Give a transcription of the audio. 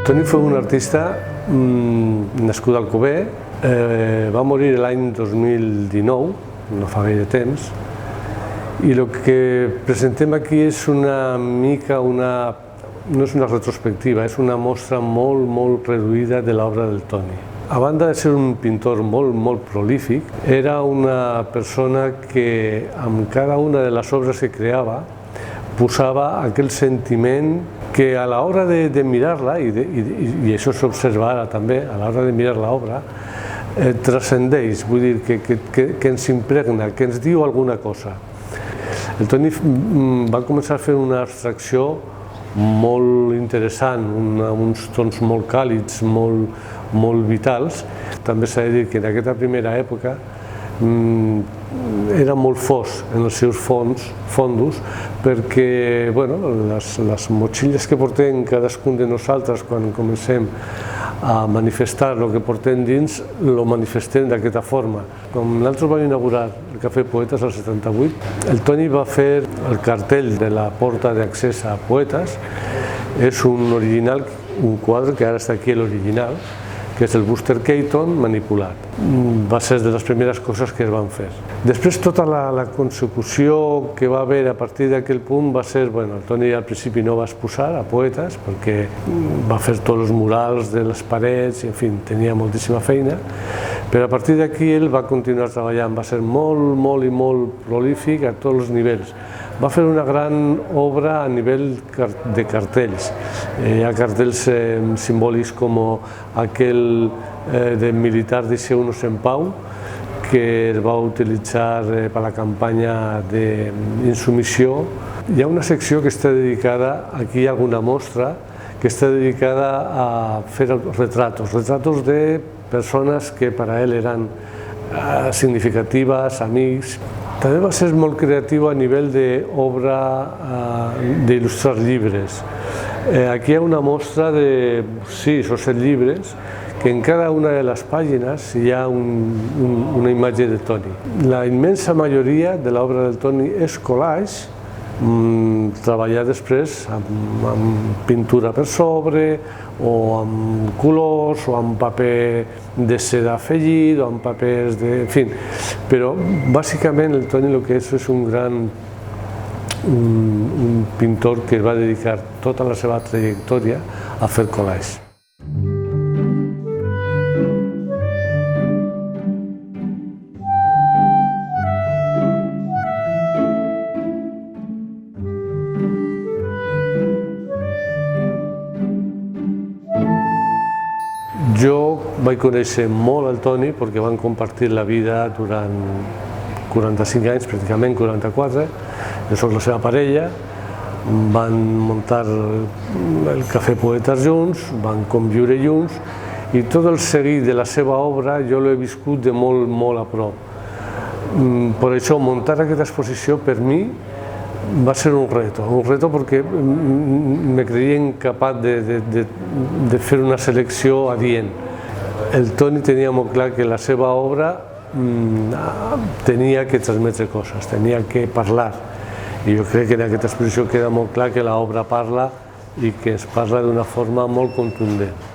Toni fue un artista nascut a Alcover, va morir l'any 2019, no fa gaire temps, i el que presentem aquí és una mica no és una retrospectiva, és una mostra molt reduïda de l'obra del Toni. A banda de ser un pintor molt prolífic, era una persona que amb cada una de les obres que creava posava aquell sentiment que a l'hora de mirar-la, i això s'observa ara també, a l'hora de mirar l'obra, transcendeix, vull dir, que ens impregna, que ens diu alguna cosa. El Toni va començar a fer una abstracció molt interessant, uns tons molt càlids, molt vitals. També s'ha de dir que en aquesta primera època era molt fos en els seus fondos perquè les motxilles que portem cadascun de nosaltres quan comencem a manifestar el que portem dins, ho manifestem d'aquesta forma. Quan nosaltres vam inaugurar el Cafè Poetes al 78, el Toni va fer el cartell de la porta d'accés a Poetes. És un original, un quadre que ara està aquí l'original, que és el Buster Keaton manipulat. Va ser de les primeres coses que es van fer. Després tota la consecució que va haver a partir d'aquell punt va ser, el Toni al principi no va exposar a Poetes perquè va fer tots els murals de les parets, i en fi, tenia moltíssima feina, però a partir d'aquí ell va continuar treballant, va ser molt prolífic a tots els nivells. Va fer una gran obra a nivell de cartells. Hi ha cartells simbòlics com aquell de militar deixeu-nos en pau, que es va utilitzar per la campanya d'insumissió. Hi ha una secció que està dedicada, aquí hi ha alguna mostra, que està dedicada a fer retratos de persones que per a ell eren significatives, amics. També va ser molt creatiu a nivell d'obra d'il·lustrar llibres. Aquí hi ha una mostra de 6 o 7 llibres que en cada una de les pàgines hi ha una imatge de Toni. La immensa majoria de l'obra del Toni és collage, treballar després amb pintura per sobre, o amb colors, o amb paper de seda afegit, o amb papers de... en fi, però bàsicament el Toni el que és un gran pintor que va dedicar tota la seva trajectòria a fer collage. Jo vaig conèixer molt el Toni perquè vam compartir la vida durant 45 anys, pràcticament 44. Jo soc la seva parella, van muntar el Cafè Poetes junts, van conviure junts i tot el seguit de la seva obra jo l'he viscut de molt a prop. Per això muntar aquesta exposició per mi va ser un reto perquè me creia incapaç de fer una selecció adient. El Toni tenia molt clar que la seva obra tenia que transmetre coses, tenia que parlar. I jo crec que en aquesta exposició queda molt clar que l'obra parla i que es parla d'una forma molt contundent.